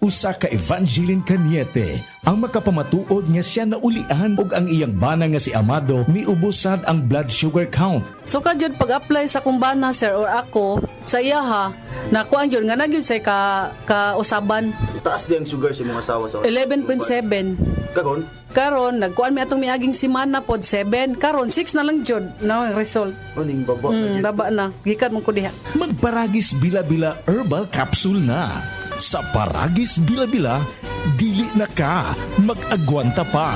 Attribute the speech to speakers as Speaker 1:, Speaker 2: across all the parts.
Speaker 1: Usa ka Evangeline Cañete ang makapamatuod nga siya naulian og ang iyang bana nga si Amado miubusad ang blood sugar count.
Speaker 2: So kadyod pag-apply sa kumbana sir or ako sa iya ha, nakuan yun nga nagyud say ka usaban
Speaker 3: Taas di ang sugar sa mga asawa sa
Speaker 2: 11.7.
Speaker 3: Kagon?
Speaker 2: Karon nagkuan mi atong miaging semana pod 7. Karon 6 na lang jud na ang result.
Speaker 3: Aning baba.
Speaker 2: Baba na. Gikan mo ko diha.
Speaker 1: Magparagis Bila-Bila Herbal Capsule na. Sa Paragis Bila-Bila, dili na ka mag-agwanta pa.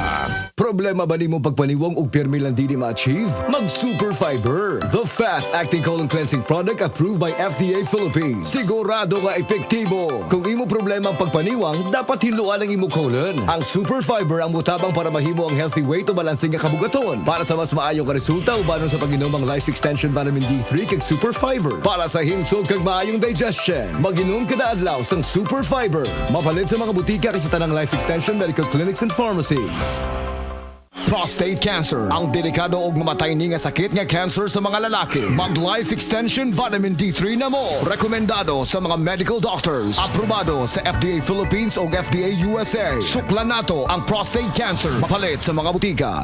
Speaker 4: Problema ba ni mo pagpaniwang og pirmi lang dili ma-achieve? Mag Super Fiber, the fast-acting colon cleansing product approved by FDA Philippines. Sigurado nga epektibo. Kung imo problema ang pagpaniwang, dapat hiluan ang imo colon. Ang Super Fiber ang mutabang para mahimo ang healthy weight o balansing nga kabugaton. Para sa mas maayong ka resulta ubanon sa pag-inom ang Life Extension Vitamin D3 kag Super Fiber. Para sa himsog kag maayong digestion, mag-inom kada adlaw sang Super Fiber. Mapalit sa mga butika kay sa tanang Life Extension Medical Clinics and Pharmacies. Prostate cancer, ang delikado ug mamatay ni nga sakit nga cancer sa mga lalaki. Mag Life Extension Vitamin D3 na mo. Rekomendado sa mga medical doctors. Aprobado sa FDA Philippines ug FDA USA. Suklan nato ang prostate cancer. Mapalit sa mga butika.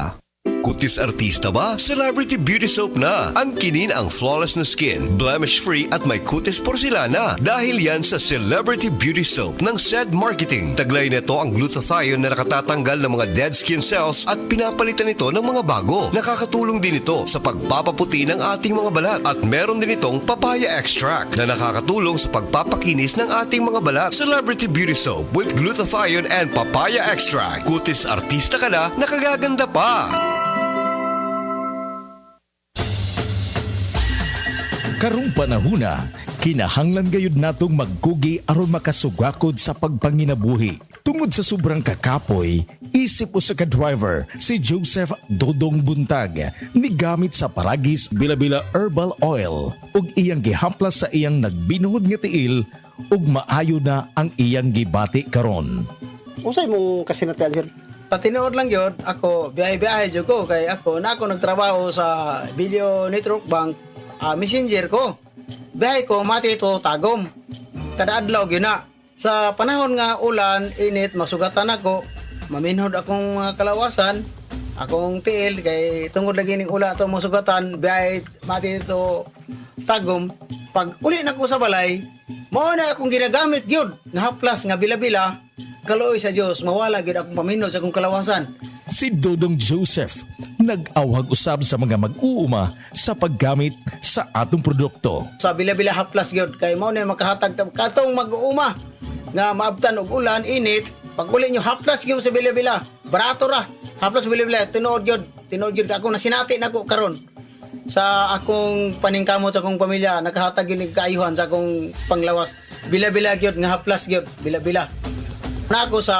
Speaker 5: Kutis artista ba? Celebrity Beauty Soap na. Ang kinin ang flawless na skin, blemish-free at may kutis porcelana. Dahil yan sa Celebrity Beauty Soap ng SED Marketing. Taglay nito ang glutathione na nakatatanggal ng mga dead skin cells at pinapalitan ito ng mga bago. Nakakatulong din ito sa pagpapaputi ng ating mga balat. At meron din itong papaya extract na nakakatulong sa pagpapakinis ng ating mga balat. Celebrity Beauty Soap with glutathione and papaya extract. Kutis artista ka na, nakagaganda pa.
Speaker 1: Karong panahuna, kinahanglan gayud natong magkugi aron makasugakod sa pagpanginabuhi. Tungod sa sobrang kakapoy, isip usa ka driver si Joseph Dodong Buntag migamit sa Paragis Bila-Bila Herbal Oil ug iyang gihamplas sa iyang nagbinuhod nga tiil ug maayo na ang iyang gibati karon.
Speaker 6: Usay mong kasinatian sir? Patinood lang yun, ako biyahe-biyahe jud ko kay ako nagtrabaho sa Video Network Bank. Messenger ko. Biyahe ko mati ito tagom. Kada adlaw gyud na. Sa panahon nga ulan, init, masugatan ako. Maminhod akong kalawasan, akong tiil kay tungod lagi ning ula to masugatan, biyahe mati ito tagom. Pag uli na ko sa balay, mao na akong ginagamit gyud nga haplas nga bila-bila. Kaloy sa Dios, mawala gyud akong paminhod sa akong kalawasan.
Speaker 1: Si Dodong Joseph nag-awag usab sa mga mag-uuma sa paggamit sa atong produkto.
Speaker 6: Sa bila-bila haplas gyud kay mao na makahatag katong mag-uuma nga maabtan og ulan init. Pag uli nyo haplas gyud sa bila-bila, barato ra. Haplas bila-bila tinuod gyud ako nasinati nako karon sa akong paningkamot sa akong pamilya, nakahatag gyud kaayuhan sa akong panglawas. Bila-bila gyud nga haplas gyud bila-bila. Na ako sa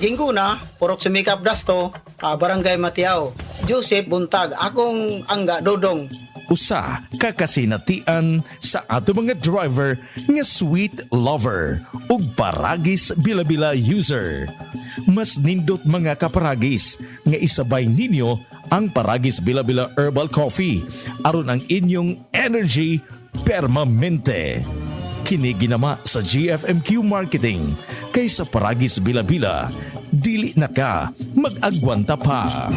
Speaker 6: Ginguna, Purok Sumikap Dasto, Barangay Matiao. Joseph Buntag, akong angga Dodong.
Speaker 1: Usa kakasinatian sa ato mga driver nga sweet lover ug Paragis Bila-Bila user. Mas nindot mga kaparagis nga isabay ninyo ang Paragis Bila-Bila Herbal Coffee aron ang inyong energy permanente. Kini ginama sa GFMQ Marketing kay sa Paragis Bila-Bila, dili na ka mag-agwanta pa.